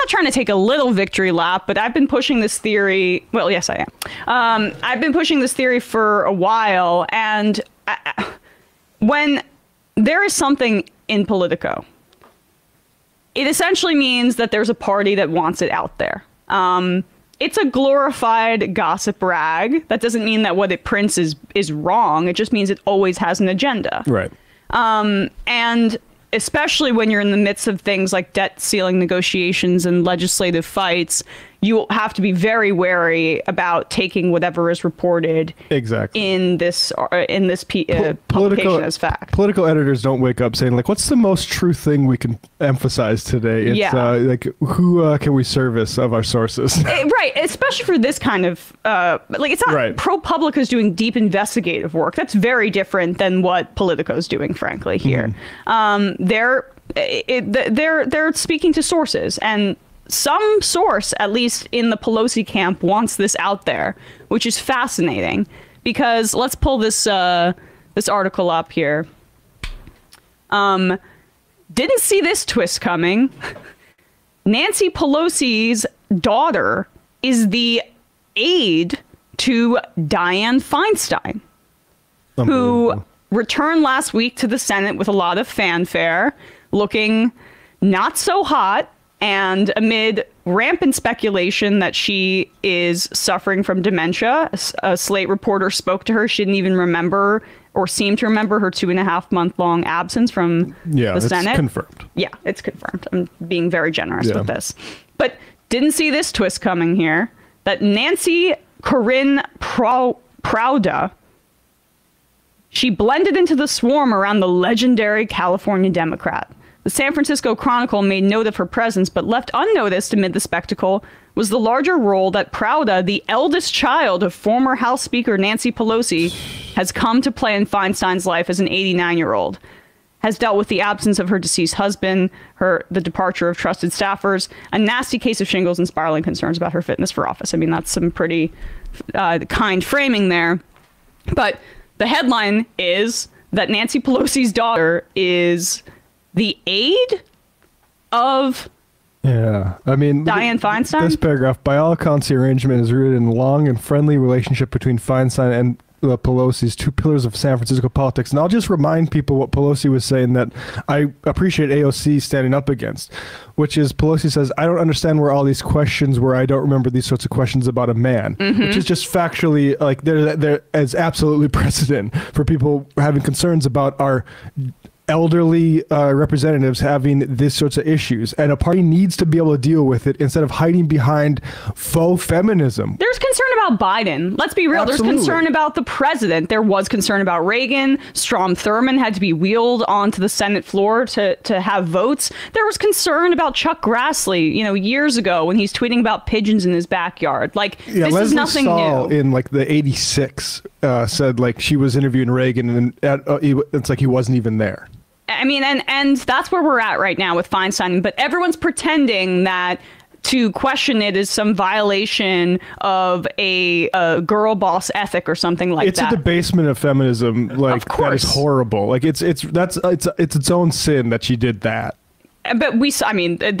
not trying to take a little victory lap, but I've been pushing this theory. Well, yes, I am. I've been pushing this theory for a while. And when there is something in Politico, it essentially means that there's a party that wants it out there. It's a glorified gossip rag. That doesn't mean that what it prints is wrong. It just means it always has an agenda. Right. And especially when you're in the midst of things like debt ceiling negotiations and legislative fights, you have to be very wary about taking whatever is reported in this publication as fact. Political editors don't wake up saying, like, what's the most true thing we can emphasize today? It's like, who can we service of our sources? Right, especially for this kind of like, it's not ProPublica is doing deep investigative work. That's very different than what Politico is doing, frankly, here. They're speaking to sources, and some source, at least in the Pelosi camp, wants this out there, which is fascinating. Because let's pull this this article up here. Didn't see this twist coming. Nancy Pelosi's daughter is the aide to Dianne Feinstein, who returned last week to the Senate with a lot of fanfare, looking not so hot. And amid rampant speculation that she is suffering from dementia, a Slate reporter spoke to her. She didn't even remember or seem to remember her 2.5-month-long absence from the Senate. It's confirmed. Yeah, it's confirmed. I'm being very generous with this. But didn't see this twist coming here, that Nancy Corinne Prowda, she blended into the swarm around the legendary California Democrat. The San Francisco Chronicle made note of her presence, but left unnoticed amid the spectacle was the larger role that Prowda, the eldest child of former House Speaker Nancy Pelosi, has come to play in Feinstein's life as an 89-year-old. Has dealt with the absence of her deceased husband, the departure of trusted staffers, a nasty case of shingles, and spiraling concerns about her fitness for office. I mean, that's some pretty kind framing there. But the headline is that Nancy Pelosi's daughter is the aide of Dianne Feinstein? This paragraph, by all accounts, the arrangement is rooted in a long and friendly relationship between Feinstein and Pelosi's two pillars of San Francisco politics. And I'll just remind people what Pelosi was saying that I appreciate AOC standing up against, which is Pelosi says, I don't understand where all these questions where I don't remember these sorts of questions about a man, which is just factually, like, there is absolutely precedent for people having concerns about our elderly representatives having these sorts of issues, and a party needs to be able to deal with it instead of hiding behind faux feminism. There's concern about Biden. Let's be real. Absolutely. There's concern about the president. There was concern about Reagan. Strom Thurmond had to be wheeled onto the Senate floor to have votes. There was concern about Chuck Grassley, years ago when he's tweeting about pigeons in his backyard. Like, this Leslie is nothing Stahl new. In like the '86 said like she was interviewing Reagan, and it's like he wasn't even there. I mean, and that's where we're at right now with Feinstein. But everyone's pretending that to question it is some violation of a girl boss ethic or something like that. It's a debasement of feminism. Like, of course. That is horrible. Like, it's its own sin that she did that. But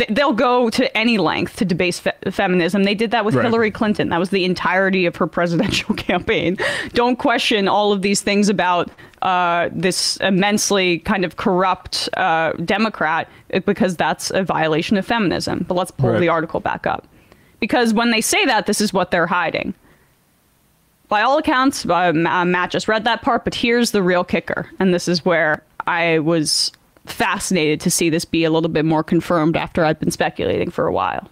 they'll go to any length to debase feminism. They did that with Hillary Clinton. That was the entirety of her presidential campaign. Don't question all of these things about this immensely kind of corrupt Democrat, because that's a violation of feminism. But let's pull the article back up. Because when they say that, this is what they're hiding. By all accounts, Matt just read that part, but here's the real kicker. And this is where I was fascinated to see this be a little bit more confirmed after I've been speculating for a while.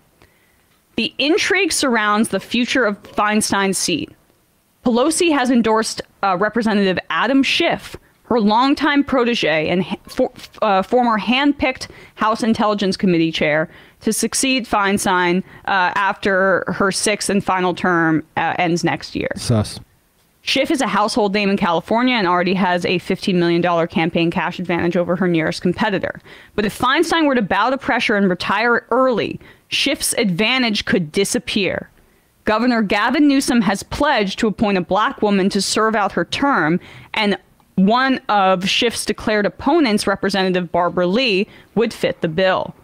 The intrigue surrounds the future of Feinstein's seat. Pelosi has endorsed Representative Adam Schiff, her longtime protege and former hand-picked House Intelligence Committee chair, to succeed Feinstein after her 6th and final term ends next year. Sus. Schiff is a household name in California and already has a $15 million campaign cash advantage over her nearest competitor. But if Feinstein were to bow to pressure and retire early, Schiff's advantage could disappear. Governor Gavin Newsom has pledged to appoint a black woman to serve out her term, and one of Schiff's declared opponents, Representative Barbara Lee, would fit the bill.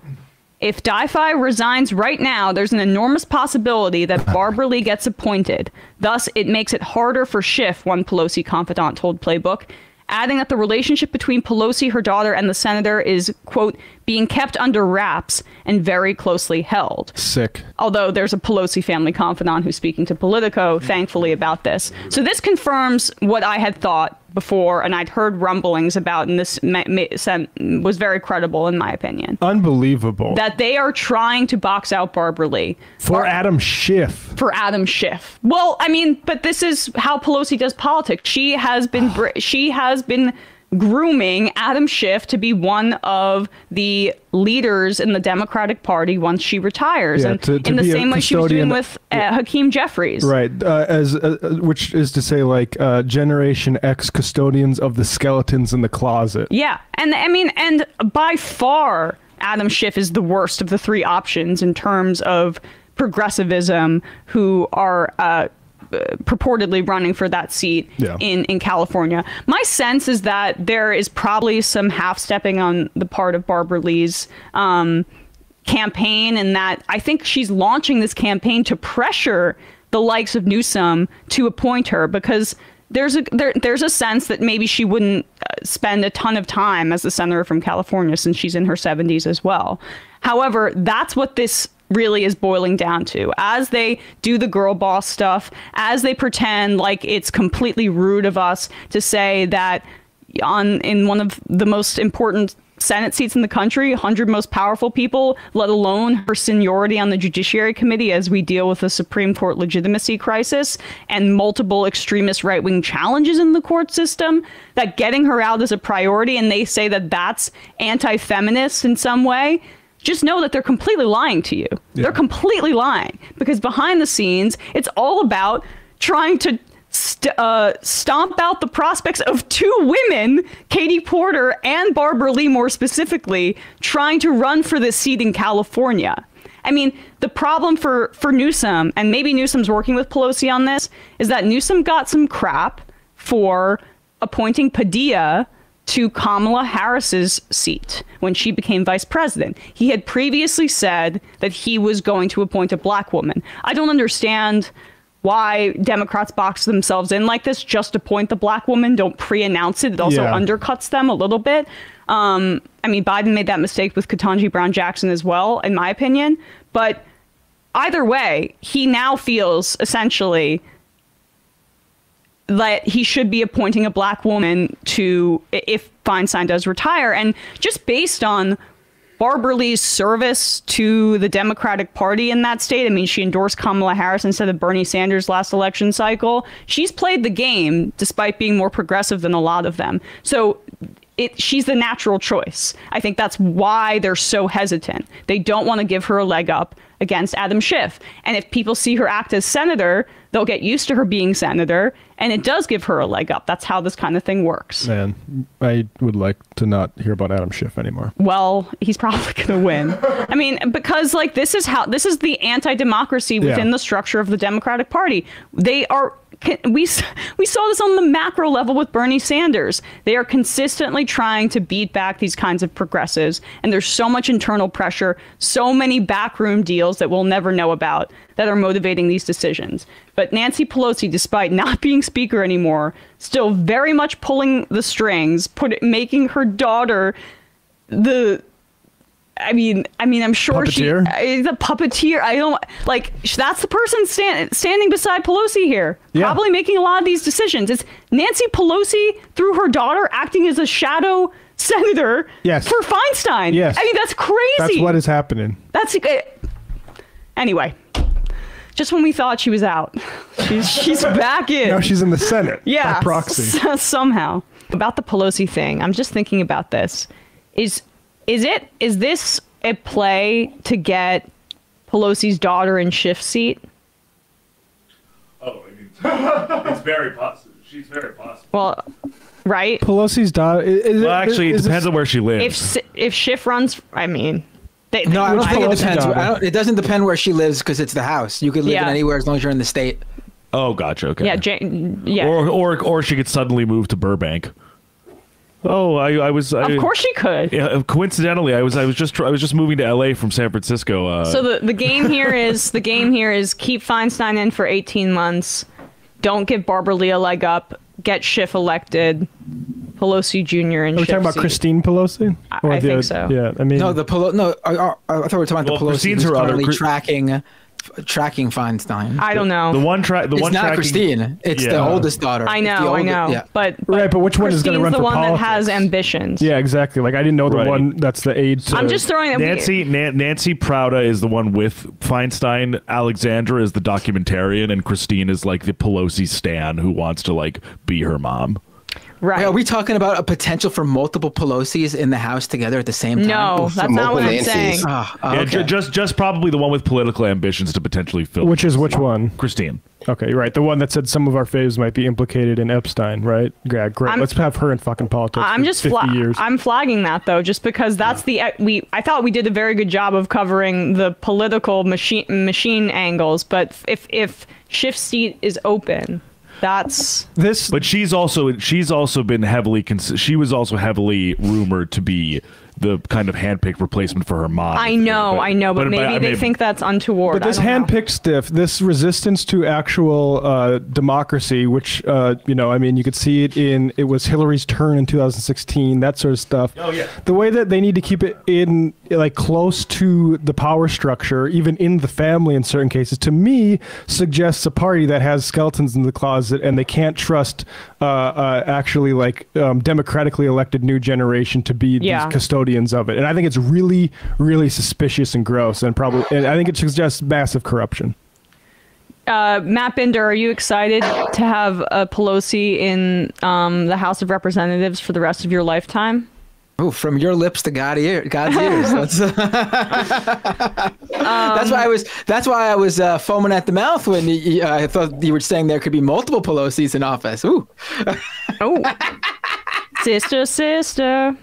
If Di-Fi resigns right now, there's an enormous possibility that Barbara Lee gets appointed. Thus, it makes it harder for Schiff, one Pelosi confidant told Playbook, adding that the relationship between Pelosi, her daughter, and the senator is, quote, being kept under wraps and very closely held. Sick. Although there's a Pelosi family confidant who's speaking to Politico, thankfully, about this. So this confirms what I had thought before, and I'd heard rumblings about, and this was very credible in my opinion. Unbelievable. That they are trying to box out Barbara Lee. For Adam Schiff. For Adam Schiff. Well, I mean, but this is how Pelosi does politics. She has been grooming Adam Schiff to be one of the leaders in the Democratic Party once she retires, and to in the same way she was doing with Hakeem Jeffries, right? Which is to say, like Generation X custodians of the skeletons in the closet. Yeah, and I mean, and by far, Adam Schiff is the worst of the three options in terms of progressivism who are purportedly running for that seat in California. My sense is that there is probably some half-stepping on the part of Barbara Lee's campaign, and that I think she's launching this campaign to pressure the likes of Newsom to appoint her, because there's a sense that maybe she wouldn't spend a ton of time as the senator from California since she's in her 70s as well. However, that's what this really is boiling down to. As they do the girl boss stuff, as they pretend like it's completely rude of us to say that in one of the most important Senate seats in the country, 100 most powerful people, let alone her seniority on the Judiciary Committee as we deal with the Supreme Court legitimacy crisis and multiple extremist right-wing challenges in the court system, that getting her out is a priority, and they say that that's anti-feminist in some way. Just know that they're completely lying to you. Yeah. They're completely lying, because behind the scenes, it's all about trying to stomp out the prospects of two women, Katie Porter and Barbara Lee more specifically, trying to run for this seat in California. I mean, the problem for Newsom, and maybe Newsom's working with Pelosi on this, is that Newsom got some crap for appointing Padilla to Kamala Harris's seat when she became vice president. He had previously said that he was going to appoint a black woman. I don't understand why Democrats box themselves in like this. Just appoint the black woman, don't pre-announce it. It also undercuts them a little bit. I mean, Biden made that mistake with Ketanji Brown Jackson as well, in my opinion. But either way, he now feels essentially that he should be appointing a black woman to, if Feinstein does retire. And just based on Barbara Lee's service to the Democratic Party in that state, I mean, she endorsed Kamala Harris instead of Bernie Sanders last election cycle. She's played the game despite being more progressive than a lot of them. So she's the natural choice. I think that's why they're so hesitant. They don't want to give her a leg up against Adam Schiff. And if people see her act as senator, they'll get used to her being senator, and it does give her a leg up. That's how this kind of thing works. Man, I would like to not hear about Adam Schiff anymore. Well, he's probably going to win. I mean, because like this is the anti-democracy within the structure of the Democratic Party. They are. We saw this on the macro level with Bernie Sanders. They are consistently trying to beat back these kinds of progressives, and there's so much internal pressure, so many backroom deals that we'll never know about that are motivating these decisions. But Nancy Pelosi, despite not being speaker anymore, still very much pulling the strings, making her daughter the... I mean, I'm sure puppeteer? She's a puppeteer. I don't like. That's the person standing beside Pelosi here, probably making a lot of these decisions. It's Nancy Pelosi through her daughter acting as a shadow senator for Feinstein. Yes, I mean that's crazy. That's what is happening. That's anyway. Just when we thought she was out, she's back in. Now she's in the Senate. Yeah, by proxy. Somehow. About the Pelosi thing, I'm just thinking about this. Is this a play to get Pelosi's daughter in Schiff's seat? Oh, I mean, it's very possible. She's very possible. Well, right? Pelosi's daughter. Actually, it depends on where she lives. If Schiff runs, I mean, no, I don't think it depends. It doesn't depend where she lives because it's the House. You could live in anywhere as long as you're in the state. Oh, gotcha. Okay. Yeah, Or she could suddenly move to Burbank. Oh, I was. Of course she could. Yeah, coincidentally, I was just moving to LA from San Francisco. So the game here is keep Feinstein in for 18 months. Don't give Barbara Lee a leg up. Get Schiff elected. Pelosi Jr. and Are we Schiff talking about seat. Christine Pelosi? I think so. Yeah, I mean, No, I thought we were talking about the Pelosi Christine's who's her other currently tracking Feinstein. I don't know. the one It's not Christine. It's the oldest daughter. I know. Yeah. But right, but which one is going to run Christine's for the one politics? that has ambitions. Yeah, exactly. Like I didn't know the one that's the aide. To I'm just throwing that. Nancy Prowda is the one with Feinstein. Alexandra is the documentarian, and Christine is like the Pelosi stan who wants to like be her mom. Right. Are we talking about a potential for multiple Pelosi's in the House together at the same time? No, that's not what I'm saying. Yeah, just probably the one with political ambitions to potentially fill. Which one? Christine. Okay, right. The one that said some of our faves might be implicated in Epstein, right? Yeah, great. Let's have her in fucking politics. I'm just 50 years. I'm flagging that though, just because that's I thought we did a very good job of covering the political machine angles, but if Schiff's seat is open. That's this, but she's also been heavily. She was also heavily rumored to be the kind of handpicked replacement for her mom. I know, but maybe they think that's untoward. But this handpicked stiff, this resistance to actual democracy, which I mean, you could see it was Hillary's turn in 2016, that sort of stuff. Oh yeah. The way that they need to keep it in like close to the power structure, even in the family in certain cases, to me suggests a party that has skeletons in the closet and they can't trust actually like democratically elected new generation to be these custodians of it. And I think it's really, really suspicious and gross, and I think it suggests massive corruption. Matt Binder, are you excited to have Pelosi in the House of Representatives for the rest of your lifetime? Oh, from your lips to God's ears. That's why I was foaming at the mouth when I thought you were saying there could be multiple Pelosi's in office. Ooh. Oh, sister.